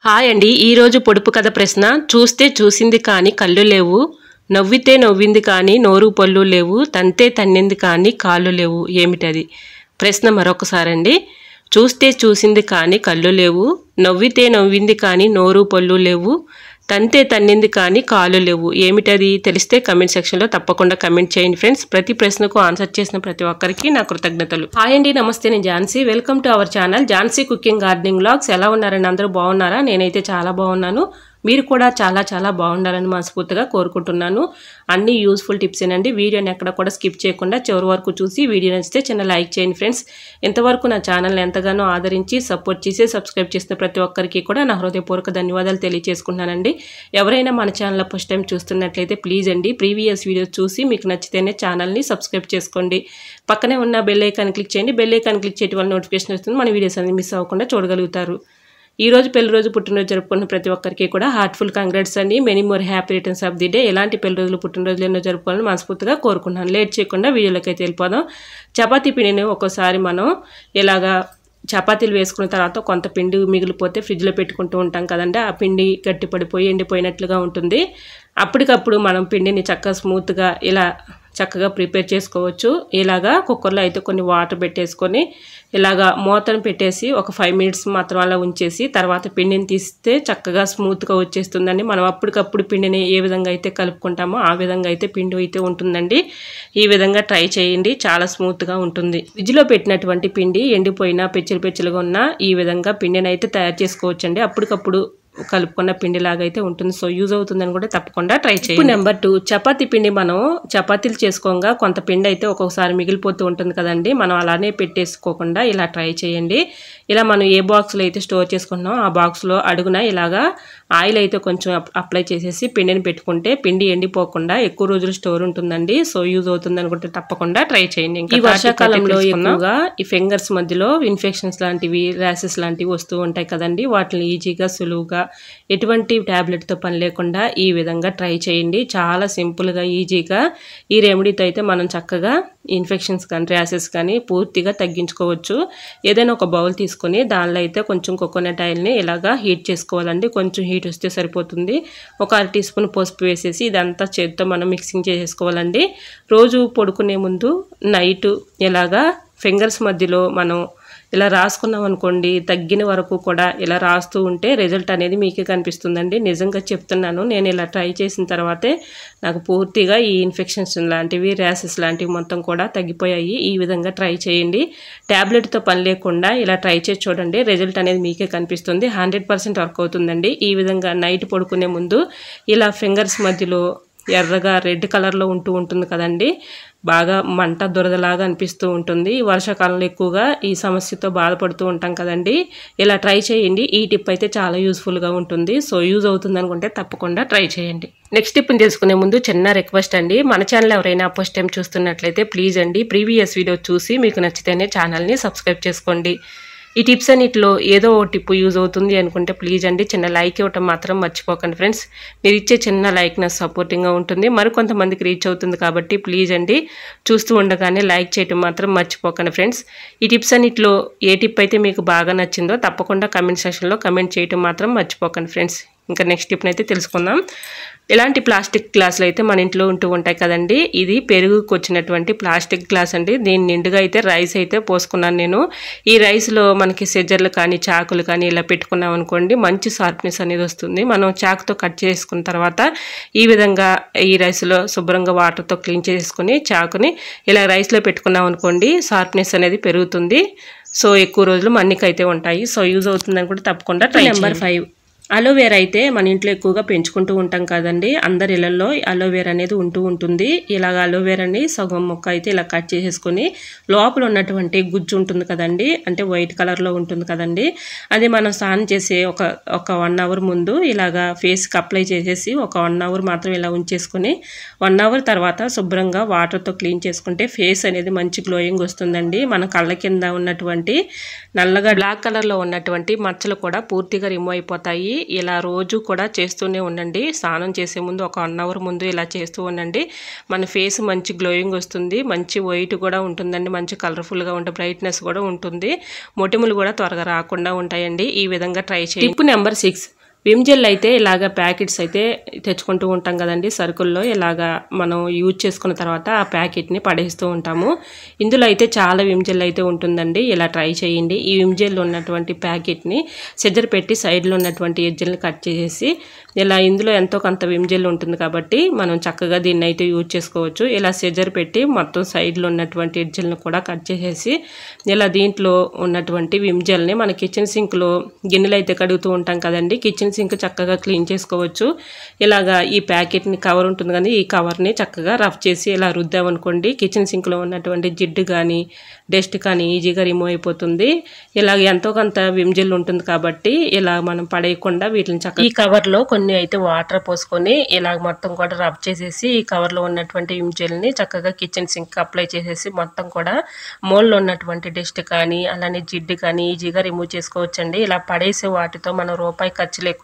Hi అండి. ఈరోజు పొడుపు కథ ప్రశ్న. చూస్తే చూసింది కానీ కళ్ళు లేవు, నవ్వితే నవ్వింది కానీ నోరు పళ్ళు లేవు, తంతే తన్నింది కానీ కాళ్ళు లేవు. ఏమిటది? ప్రశ్న మరొకసారండి. చూస్తే చూసింది కానీ కళ్ళు లేవు, నవ్వితే నవ్వింది కానీ నోరు పళ్ళు లేవు, తంతే తన్నింది కానీ కాళ్ళు లేవు. ఏమిటది? తెలిస్తే కమెంట్ సెక్షన్లో తప్పకుండా కమెంట్ చేయండి ఫ్రెండ్స్. ప్రతి ప్రశ్నకు ఆన్సర్ చేసిన ప్రతి ఒక్కరికి నా కృతజ్ఞతలు. హాయ్ అండి, నమస్తే. నేను Jhansi. Welcome to our channel Jhansi cooking gardening vlogs. ఎలా ఉన్నారండి? అందరూ బాగున్నారా? నేనైతే చాలా బాగున్నాను. మీరు కూడా చాలా బాగుండాలని మనస్ఫూర్తిగా కోరుకుంటున్నాను. అన్ని యూస్ఫుల్ టిప్సేనండి. వీడియోని ఎక్కడ కూడా స్కిప్ చేయకుండా చివరి వరకు చూసి వీడియో నచ్చితే చిన్న లైక్ చేయండి ఫ్రెండ్స్. ఇంతవరకు నా ఛానల్ని ఎంతగానో ఆదరించి సపోర్ట్ చేసి సబ్స్క్రైబ్ చేసిన ప్రతి ఒక్కరికి కూడా నా హృదయపూర్వక ధన్యవాదాలు తెలియజేసుకుంటున్నానండి. ఎవరైనా మన ఛానల్ ఫస్ట్ టైం చూస్తున్నట్లయితే ప్లీజ్ అండి ప్రీవియస్ వీడియోస్ చూసి మీకు నచ్చితేనే ఛానల్ని సబ్స్క్రైబ్ చేసుకోండి. పక్కనే ఉన్న బెల్ ఐకాన్ క్లిక్ చేయండి. బెల్ ఐకాన్ క్లిక్ చేయడం వల్ల నోటిఫికేషన్ వస్తుంది. మన వీడియోస్ అనేది మిస్ అవ్వకుండా చూడగలుగుతారు. ఈ రోజు పెళ్లి రోజు పుట్టినరోజు జరుపుకున్న ప్రతి ఒక్కరికి కూడా హార్ట్ఫుల్ కంగ్రాట్స్ అండి. Many more happy returns of the day. ఎలాంటి పెళ్లి రోజులు పుట్టినరోజులు ఎన్నో జరుపుకోవాలని మనస్ఫూర్తిగా కోరుకున్నాను. లేట్ చేయకుండా వీడియోలోకి అయితే వెళ్ళిపోదాం. చపాతీ పిండిని ఒక్కోసారి మనం ఇలాగా చపాతీలు వేసుకున్న తర్వాత కొంత పిండి మిగిలిపోతే ఫ్రిడ్జ్లో పెట్టుకుంటూ ఉంటాం కదండి. ఆ పిండి గట్టి పడిపోయి ఎండిపోయినట్లుగా ఉంటుంది. అప్పటికప్పుడు మనం పిండిని చక్కగా స్మూత్గా ఇలా చక్కగా ప్రిపేర్ చేసుకోవచ్చు. ఇలాగా కుక్కర్లో అయితే కొన్ని వాటర్ పెట్టేసుకొని ఇలాగా మూతను పెట్టేసి ఒక 5 minutes మాత్రం అలా ఉంచేసి తర్వాత పిండిని తీస్తే చక్కగా స్మూత్గా వచ్చేస్తుందండి. మనం అప్పటికప్పుడు పిండిని ఏ విధంగా అయితే కలుపుకుంటామో ఆ విధంగా అయితే పిండి అయితే ఉంటుందండి. ఈ విధంగా ట్రై చేయండి, చాలా స్మూత్గా ఉంటుంది. ఫ్రిడ్జ్లో పెట్టినటువంటి పిండి ఎండిపోయినా పెచ్చులుగా ఉన్నా ఈ విధంగా పిండిని అయితే తయారు చేసుకోవచ్చండి. అప్పటికప్పుడు కలుపుకున్న పిండిలాగా అయితే ఉంటుంది. సో యూజ్ అవుతుందని కూడా తప్పకుండా ట్రై చేయండి. నెంబర్ 2, చపాతీ పిండి. మనం చపాతీలు చేసుకోగా కొంత పిండి అయితే ఒక్కొక్కసారి మిగిలిపోతూ ఉంటుంది కదండి. మనం అలానే పెట్టేసుకోకుండా ఇలా ట్రై చేయండి. ఇలా మనం ఏ బాక్స్లో అయితే స్టోర్ చేసుకుంటున్నాం ఆ బాక్స్లో అడుగున ఇలాగా ఆయిల్ అయితే కొంచెం అప్లై చేసేసి పిండిని పెట్టుకుంటే పిండి ఎండిపోకుండా ఎక్కువ రోజులు స్టోర్ ఉంటుందండి. సో యూజ్ అవుతుంది అనుకుంటే తప్పకుండా ట్రై చేయండి. ఈ వర్షాకాలంలో ఎక్కువగా ఈ ఫింగర్స్ మధ్యలో ఇన్ఫెక్షన్స్ లాంటివి, ర్యాషెస్ లాంటివి వస్తూ ఉంటాయి కదండి. వాటిని ఈజీగా సులువుగా ఎటువంటి ట్యాబ్లెట్తో పని లేకుండా ఈ విధంగా ట్రై చేయండి. చాలా సింపుల్గా ఈజీగా ఈ రెమెడీతో అయితే మనం చక్కగా ఇన్ఫెక్షన్స్ కానీ ర్యాషెస్ కానీ పూర్తిగా తగ్గించుకోవచ్చు. ఏదైనా ఒక బౌల్ తీసుకొని దానిలో అయితే కొంచెం కోకోనట్ ఆయిల్ని ఇలాగా హీట్ చేసుకోవాలండి. కొంచెం హీట్ వస్తే సరిపోతుంది. ఒక 1/2 teaspoon పసుపు వేసేసి ఇదంతా చేతితో మనం మిక్సింగ్ చేసేసుకోవాలండి. రోజు పడుకునే ముందు నైట్ ఇలాగా ఫింగర్స్ మధ్యలో మనం ఇలా రాసుకున్నాం అనుకోండి, తగ్గిన వరకు కూడా ఇలా రాస్తూ ఉంటే రిజల్ట్ అనేది మీకే కనిపిస్తుందండి. నిజంగా చెప్తున్నాను. నేను ఇలా ట్రై చేసిన తర్వాతే నాకు పూర్తిగా ఈ ఇన్ఫెక్షన్స్ లాంటివి, ర్యాషెస్ లాంటివి మొత్తం కూడా తగ్గిపోయాయి. ఈ విధంగా ట్రై చేయండి. ట్యాబ్లెట్తో పని లేకుండా ఇలా ట్రై చేసి చూడండి. రిజల్ట్ అనేది మీకే కనిపిస్తుంది. 100% వర్క్ అవుతుందండి. ఈ విధంగా నైట్ పడుకునే ముందు ఇలా ఫింగర్స్ మధ్యలో ఎర్రగా రెడ్ కలర్లో ఉంటుంది కదండి. బాగా మంట దురదలాగా అనిపిస్తూ ఉంటుంది. ఈ వర్షాకాలంలో ఎక్కువగా ఈ సమస్యతో బాధపడుతూ ఉంటాం కదండి. ఇలా ట్రై చేయండి. ఈ టిప్ అయితే చాలా యూస్ఫుల్గా ఉంటుంది. సో యూజ్ అవుతుంది అనుకుంటే తప్పకుండా ట్రై చేయండి. నెక్స్ట్ టిప్ని తెలుసుకునే ముందు చిన్న రిక్వెస్ట్ అండి. మన ఛానల్ ఎవరైనా ఫస్ట్ టైం చూస్తున్నట్లయితే ప్లీజ్ అండి ప్రీవియస్ వీడియో చూసి మీకు నచ్చితేనే ఛానల్ని సబ్స్క్రైబ్ చేసుకోండి. ఈ టిప్స్ అన్నిటిలో ఏదో ఒక టిప్ యూజ్ అవుతుంది అనుకుంటే ప్లీజ్ అండి చిన్న లైక్ ఇవ్వటం మాత్రం మర్చిపోకండి ఫ్రెండ్స్. మీరు ఇచ్చే చిన్న లైక్ నాకు సపోర్టింగ్గా ఉంటుంది, మరికొంతమందికి రీచ్ అవుతుంది కాబట్టి ప్లీజ్ అండి చూస్తూ ఉండగానే లైక్ చేయటం మాత్రం మర్చిపోకండి ఫ్రెండ్స్. ఈ టిప్స్ అన్నిటిలో ఏ టిప్ అయితే మీకు బాగా నచ్చిందో తప్పకుండా కమెంట్ సెక్షన్లో కమెంట్ చేయటం మాత్రం మర్చిపోకండి ఫ్రెండ్స్. ఇంకా నెక్స్ట్ టిప్ని అయితే తెలుసుకుందాం. ఇలాంటి ప్లాస్టిక్ గ్లాసులు అయితే మన ఇంట్లో ఉంటూ ఉంటాయి కదండి. ఇది పెరుగుకు వచ్చినటువంటి ప్లాస్టిక్ గ్లాస్ అండి. దీని నిండుగా అయితే రైస్ అయితే పోసుకున్నాను నేను. ఈ రైస్లో మనకి సెజర్లు కానీ చాకులు కానీ ఇలా పెట్టుకున్నాం అనుకోండి మంచి షార్ప్నెస్ అనేది వస్తుంది. మనం చాకుతో కట్ చేసుకున్న తర్వాత ఈ విధంగా ఈ రైస్లో శుభ్రంగా వాటర్తో క్లీన్ చేసుకుని చాకుని ఇలా రైస్లో పెట్టుకున్నాం అనుకోండి షార్ప్నెస్ అనేది పెరుగుతుంది. సో ఎక్కువ రోజులు మన్నికైతే ఉంటాయి. సో యూజ్ అవుతుంది అనుకుంటే తప్పకుండా ట్రై చేయండి. నెంబర్ 5, అలోవేరా అయితే మన ఇంట్లో ఎక్కువగా పెంచుకుంటూ ఉంటాం కదండి. అందరి ఇళ్లలో అలోవేరా అనేది ఉంటుంది. ఇలాగ అలోవేరాని సగం మొక్క అయితే ఇలా కట్ చేసేసుకొని లోపల ఉన్నటువంటి గుజ్జు ఉంటుంది కదండి, అంటే వైట్ కలర్లో ఉంటుంది కదండి, అది మనం స్నానం చేసే ఒక 1 hour ముందు ఇలాగా ఫేస్కి అప్లై చేసేసి ఒక 1 hour మాత్రం ఇలా ఉంచేసుకొని 1 hour తర్వాత శుభ్రంగా వాటర్తో క్లీన్ చేసుకుంటే ఫేస్ అనేది మంచి గ్లోయింగ్ వస్తుందండి. మన కళ్ళ కింద ఉన్నటువంటి నల్లగా బ్లాక్ కలర్లో ఉన్నటువంటి మచ్చలు కూడా పూర్తిగా రిమూవ్ అయిపోతాయి. ఉంటాయి. ఇలా రోజు కూడా చేస్తూనే ఉండండి. స్నానం చేసే ముందు ఒక 1 అవర్ ముందు ఇలా చేస్తూ ఉండండి. మన ఫేస్ మంచి గ్లోయింగ్ వస్తుంది, మంచి వైట్ కూడా ఉంటుందండి, మంచి కలర్ఫుల్గా ఉంటే బ్రైట్నెస్ కూడా ఉంటుంది, మొటిములు కూడా త్వరగా రాకుండా ఉంటాయండి. ఈ విధంగా ట్రై చేయండి. టిప్ నెంబర్ 6, విమ్ జెల్ అయితే ఇలాగ ప్యాకెట్స్ అయితే తెచ్చుకుంటూ ఉంటాం కదండి సరుకుల్లో. ఇలాగా మనం యూజ్ చేసుకున్న తర్వాత ఆ ప్యాకెట్ని పడేస్తూ ఉంటాము. ఇందులో అయితే చాలా విమ్ జెల్ అయితే ఉంటుందండి. ఇలా ట్రై చేయండి. ఈ విమ్ జెల్ ఉన్నటువంటి ప్యాకెట్ని సిజర్ పెట్టి సైడ్లో ఉన్నటువంటి ఎడ్జెల్ని కట్ చేసేసి ఇలా ఇందులో ఎంతో కొంత విమ్ జెల్ ఉంటుంది కాబట్టి మనం చక్కగా దీన్ని అయితే యూజ్ చేసుకోవచ్చు. ఇలా సిజర్ పెట్టి మొత్తం సైడ్లో ఉన్నటువంటి ఎడ్జెల్ని కూడా కట్ చేసేసి ఇలా దీంట్లో ఉన్నటువంటి విమ్ జెల్ని మన కిచెన్ సింక్లో గిన్నెలు అయితే కడుగుతూ ఉంటాం కదండి, కిచెన్ సింక్ చక్కగా క్లీన్ చేసుకోవచ్చు. ఇలాగా ఈ ప్యాకెట్ని కవర్ ఉంటుంది కానీ ఈ కవర్ని చక్కగా రఫ్ చేసి ఇలా రుద్దామనుకోండి, కిచెన్ సింక్లో ఉన్నటువంటి జిడ్డు కానీ డస్ట్ కానీ ఈజీగా రిమూవ్ అయిపోతుంది. ఇలాగ ఎంతో కొంత విమ్ జెల్ ఉంటుంది కాబట్టి ఇలా మనం పడేయకుండా వీటిని చక్కగా ఈ కవర్లో కొన్ని అయితే వాటర్ పోసుకొని ఇలా మొత్తం కూడా రబ్ చేసేసి ఈ కవర్లో ఉన్నటువంటి విమ్ జెల్ని చక్కగా కిచెన్ సింక్ అప్లై చేసేసి మొత్తం కూడా మోల్లో ఉన్నటువంటి డస్ట్ కానీ అలానే జిడ్డు కానీ ఈజీగా రిమూవ్ చేసుకోవచ్చండి. ఇలా పడేసే వాటితో మనం రూపాయి ఖర్చు లేకుండా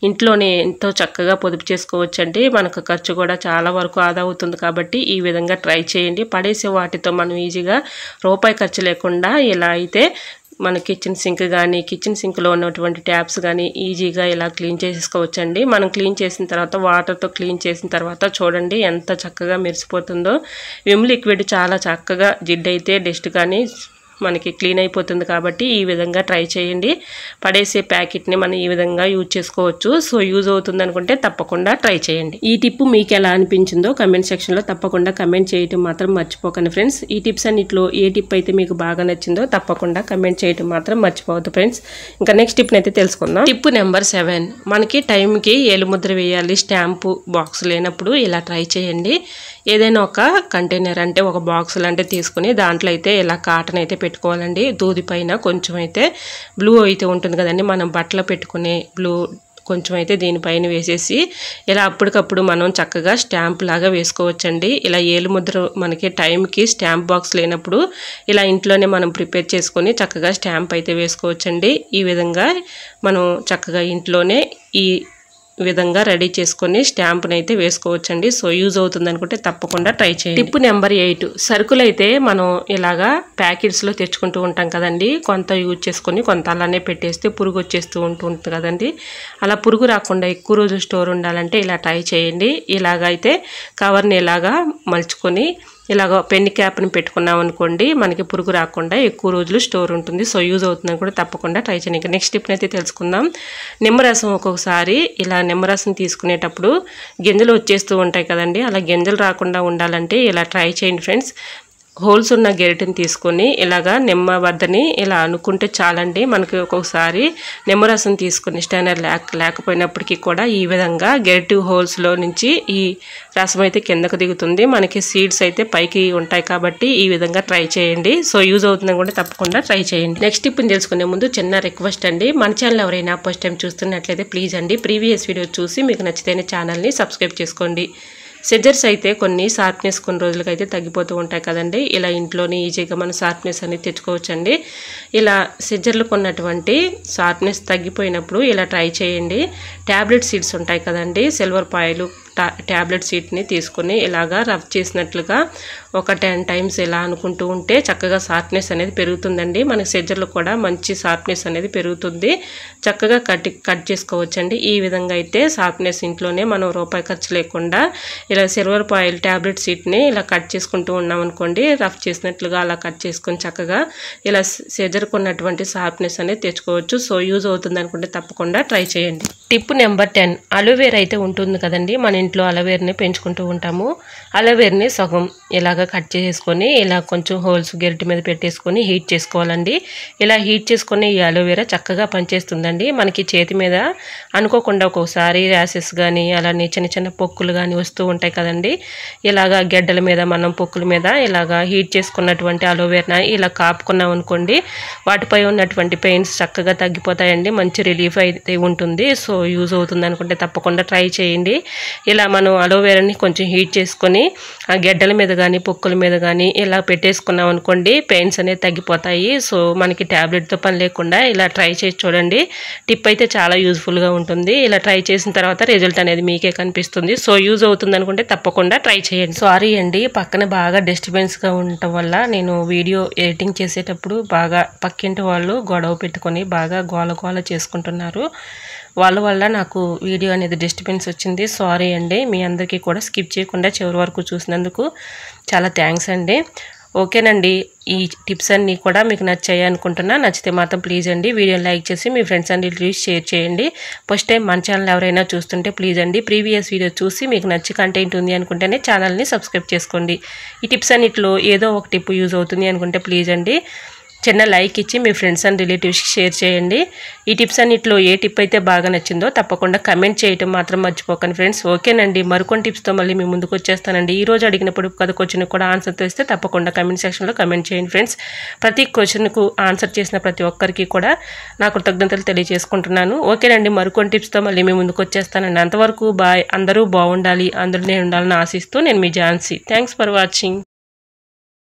ఇంట్లోనే ఎంతో చక్కగా పొదుపు చేసుకోవచ్చండి. మనకు ఖర్చు కూడా చాలా వరకు ఆదా అవుతుంది కాబట్టి ఈ విధంగా ట్రై చేయండి. పడేసే వాటితో మనం ఈజీగా రూపాయి ఖర్చు లేకుండా ఇలా అయితే మన కిచెన్ సింక్ కానీ కిచెన్ సింక్లో ఉన్నటువంటి ట్యాప్స్ కానీ ఈజీగా ఇలా క్లీన్ చేసుకోవచ్చండి. మనం క్లీన్ చేసిన తర్వాత వాటర్తో క్లీన్ చేసిన తర్వాత చూడండి ఎంత చక్కగా మెరిసిపోతుందో. విమ్ లిక్విడ్ చాలా చక్కగా జిడ్డు అయితే డస్ట్ కానీ మనకి క్లీన్ అయిపోతుంది కాబట్టి ఈ విధంగా ట్రై చేయండి. పడేసే ప్యాకెట్ని మనం ఈ విధంగా యూజ్ చేసుకోవచ్చు. సో యూజ్ అవుతుంది అనుకుంటే తప్పకుండా ట్రై చేయండి. ఈ టిప్ మీకు ఎలా అనిపించిందో కమెంట్ సెక్షన్లో తప్పకుండా కమెంట్ చేయడం మాత్రం మర్చిపోకండి ఫ్రెండ్స్. ఈ టిప్స్ అన్నిట్లో ఏ టిప్ అయితే మీకు బాగా నచ్చిందో తప్పకుండా కమెంట్ చేయడం మాత్రం మర్చిపోవద్దు ఫ్రెండ్స్. ఇంకా నెక్స్ట్ టిప్ని అయితే తెలుసుకుందాం. టిప్ నెంబర్ 7, మనకి టైంకి ఏలుముద్ర వేయాలి, స్టాంపు బాక్స్ లేనప్పుడు ఇలా ట్రై చేయండి. ఏదైనా ఒక కంటైనర్ అంటే ఒక బాక్స్ లాంటివి తీసుకుని దాంట్లో అయితే ఇలా కాటన్ అయితే పెట్టుకోవాలండి. దూది పైన కొంచెం అయితే బ్లూ అయితే ఉంటుంది కదండి, మనం బట్టలు పెట్టుకునే బ్లూ కొంచెం అయితే దీనిపైన వేసేసి ఇలా అప్పటికప్పుడు మనం చక్కగా స్టాంప్ లాగా వేసుకోవచ్చండి. ఇలా ఏలుముద్ర మనకి టైంకి స్టాంప్ బాక్స్ లేనప్పుడు ఇలా ఇంట్లోనే మనం ప్రిపేర్ చేసుకొని చక్కగా స్టాంప్ అయితే వేసుకోవచ్చండి. ఈ విధంగా మనం చక్కగా ఇంట్లోనే ఈ విధంగా రెడీ చేసుకొని స్టాంప్ని అయితే వేసుకోవచ్చండి. సో యూజ్ అవుతుంది అనుకుంటే తప్పకుండా ట్రై చేయండి. టిప్ నెంబర్ 8, సరుకులు అయితే మనం ఇలాగా ప్యాకెట్స్లో తెచ్చుకుంటూ ఉంటాం కదండి, కొంత యూజ్ చేసుకొని కొంత అలానే పెట్టేస్తే పురుగు వచ్చేస్తూ ఉంటుంది కదండి. అలా పురుగు రాకుండా ఎక్కువ రోజులు స్టోర్ ఉండాలంటే ఇలా ట్రై చేయండి. ఇలాగైతే కవర్ని ఇలాగా మలుచుకొని ఇలాగ పెన్ క్యాప్ని పెట్టుకున్నాం అనుకోండి, మనకి పురుగు రాకుండా ఎక్కువ రోజులు స్టోర్ ఉంటుంది. సో యూజ్ అవుతుందని కూడా తప్పకుండా ట్రై చేయండి. ఇంకా నెక్స్ట్ టిప్ని అయితే తెలుసుకుందాం. నిమ్మరసం ఒక్కొక్కసారి ఇలా నిమ్మరసం తీసుకునేటప్పుడు గింజలు వచ్చేస్తూ ఉంటాయి కదండి, అలా గింజలు రాకుండా ఉండాలంటే ఇలా ట్రై చేయండి ఫ్రెండ్స్. హోల్స్ ఉన్న గెరిటిని తీసుకొని ఇలాగా నిమ్మ వద్దని ఇలా అనుకుంటే చాలండి. మనకి ఒక్కొక్కసారి నిమ్మరసం తీసుకుని స్టైనర్ లేకపోయినప్పటికీ కూడా ఈ విధంగా గెరిటి హోల్స్లో నుంచి ఈ రసం అయితే కిందకు దిగుతుంది. మనకి సీడ్స్ అయితే పైకి ఉంటాయి కాబట్టి ఈ విధంగా ట్రై చేయండి. సో యూజ్ అవుతుందని కూడా తప్పకుండా ట్రై చేయండి. నెక్స్ట్ టిప్ని తెలుసుకునే ముందు చిన్న రిక్వెస్ట్ అండి, మన ఛానల్ ఎవరైనా ఫస్ట్ టైం చూస్తున్నట్లయితే ప్లీజ్ అండి ప్రీవియస్ వీడియో చూసి మీకు నచ్చితేనే ఛానల్ని సబ్స్క్రైబ్ చేసుకోండి. సిజర్స్ అయితే కొన్ని షార్ప్నెస్ కొన్ని రోజులకైతే తగ్గిపోతూ ఉంటాయి కదండి, ఇలా ఇంట్లోనే ఈజీగా మన షార్ప్నెస్ అనేది తెచ్చుకోవచ్చండి. ఇలా సిజర్లకు ఉన్నటువంటి షార్ప్నెస్ తగ్గిపోయినప్పుడు ఇలా ట్రై చేయండి. ట్యాబ్లెట్ సీడ్స్ ఉంటాయి కదండి, సిల్వర్ పాయలు ట్యాబ్లెట్ సీట్ని తీసుకుని ఇలాగా రబ్ చేసినట్లుగా ఒక 10 టైమ్స్ ఇలా అనుకుంటూ ఉంటే చక్కగా షార్ప్నెస్ అనేది పెరుగుతుందండి. మన సిజర్లు కూడా మంచి షార్ప్నెస్ అనేది పెరుగుతుంది. చక్కగా కట్ చేసుకోవచ్చండి. ఈ విధంగా అయితే షార్ప్నెస్ ఇంట్లోనే మనం రూపాయి ఖర్చు లేకుండా ఇలా సిల్వర్ పాయిల్ ట్యాబ్లెట్ సీట్ని ఇలా కట్ చేసుకుంటూ ఉన్నాం అనుకోండి, రఫ్ చేసినట్లుగా అలా కట్ చేసుకొని చక్కగా ఇలా సిజర్కు ఉన్నటువంటి షార్ప్నెస్ అనేది తెచ్చుకోవచ్చు. సో యూజ్ అవుతుంది అనుకుంటే తప్పకుండా ట్రై చేయండి. టిప్ నెంబర్ 10, అలోవేరా అయితే ఉంటుంది కదండి, మన ఇంట్లో అలోవేరాని పెంచుకుంటూ ఉంటాము. అలోవేరాని సగం ఇలాగ కట్ చేసుకొని ఇలా కొంచెం హోల్స్ గెరిటి మీద పెట్టేసుకొని హీట్ చేసుకోవాలండి. ఇలా హీట్ చేసుకొని ఈ అలోవేరా చక్కగా పనిచేస్తుందండి. మనకి చేతి మీద అనుకోకుండా ఒక్కొక్కసారి ర్యాషెస్ కానీ అలానే చిన్న చిన్న పొక్కులు కానీ వస్తూ ఉంటాయి కదండి, ఇలాగ గెడ్డల మీద మనం పొక్కుల మీద ఇలాగ హీట్ చేసుకున్నటువంటి అలోవేరా ఇలా కాపుకున్నాం అనుకోండి, వాటిపై ఉన్నటువంటి పెయిన్స్ చక్కగా తగ్గిపోతాయండి. మంచి రిలీఫ్ అయితే ఉంటుంది. సో యూజ్ అవుతుంది అనుకుంటే తప్పకుండా ట్రై చేయండి. ఇలా మనం అలోవెరాని కొంచెం హీట్ చేసుకొని ఆ గెడ్డల మీద కానీ పొక్కుల మీద కానీ ఇలా పెట్టేసుకున్నాం అనుకోండి పెయిన్స్ అనేవి తగ్గిపోతాయి. సో మనకి ట్యాబ్లెట్తో పని లేకుండా ఇలా ట్రై చేసి చూడండి. టిప్ అయితే చాలా యూజ్ఫుల్గా ఉంటుంది. ఇలా ట్రై చేసిన తర్వాత రిజల్ట్ అనేది మీకే కనిపిస్తుంది. సో యూజ్ అవుతుంది అనుకుంటే తప్పకుండా ట్రై చేయండి. సారీ అండి, పక్కన బాగా డిస్టర్బెన్స్గా ఉండటం వల్ల నేను వీడియో ఎడిటింగ్ చేసేటప్పుడు బాగా పక్కింటి వాళ్ళు గొడవ పెట్టుకొని బాగా గోల చేసుకుంటున్నారు. వాళ్ళ వల్ల నాకు వీడియో అనేది డిస్టర్బెన్స్ వచ్చింది. సారీ అండి. మీ అందరికీ కూడా స్కిప్ చేయకుండా చివరి వరకు చూసినందుకు చాలా థ్యాంక్స్ అండి. ఓకేనండి, ఈ టిప్స్ అన్నీ కూడా మీకు నచ్చాయి అనుకుంటున్నా. నచ్చితే మాత్రం ప్లీజ్ అండి వీడియోని లైక్ చేసి మీ ఫ్రెండ్స్ అండ్ రిలేటివ్స్ షేర్ చేయండి. ఫస్ట్ టైం మన ఛానల్ ఎవరైనా చూస్తుంటే ప్లీజ్ అండి ప్రీవియస్ వీడియో చూసి మీకు నచ్చి కంటెంట్ ఉంది అనుకుంటేనే ఛానల్ని సబ్స్క్రైబ్ చేసుకోండి. ఈ టిప్స్ అన్నిటిలో ఏదో ఒక టిప్ యూజ్ అవుతుంది అనుకుంటే ప్లీజ్ అండి చిన్న లైక్ ఇచ్చి మీ ఫ్రెండ్స్ అండ్ రిలేటివ్స్కి షేర్ చేయండి. ఈ టిప్స్ అన్నిటిలో ఏ టిప్ అయితే బాగా నచ్చిందో తప్పకుండా కమెంట్ చేయటం మాత్రం మర్చిపోకండి ఫ్రెండ్స్. ఓకేనండి, మరికొన్ని టిప్స్తో మళ్ళీ మీ ముందుకు వచ్చేస్తానండి. ఈ రోజు అడిగిన పొడుపు కథ క్వశ్చన్ కూడా ఆన్సర్ తెలిస్తే తప్పకుండా కమెంట్ సెక్షన్లో కమెంట్ చేయండి ఫ్రెండ్స్. ప్రతి క్వశ్చన్కు ఆన్సర్ చేసిన ప్రతి ఒక్కరికి కూడా నా కృతజ్ఞతలు తెలియజేసుకుంటున్నాను. ఓకేనండి, మరికొన్ని టిప్స్తో మళ్ళీ మీ ముందుకు వచ్చేస్తానండి. అంతవరకు బాయ్. అందరూ బాగుండాలి, అందరూ నేను ఉండాలని ఆశిస్తూ నేను మీ ఝాన్సీ. Thanks for watching.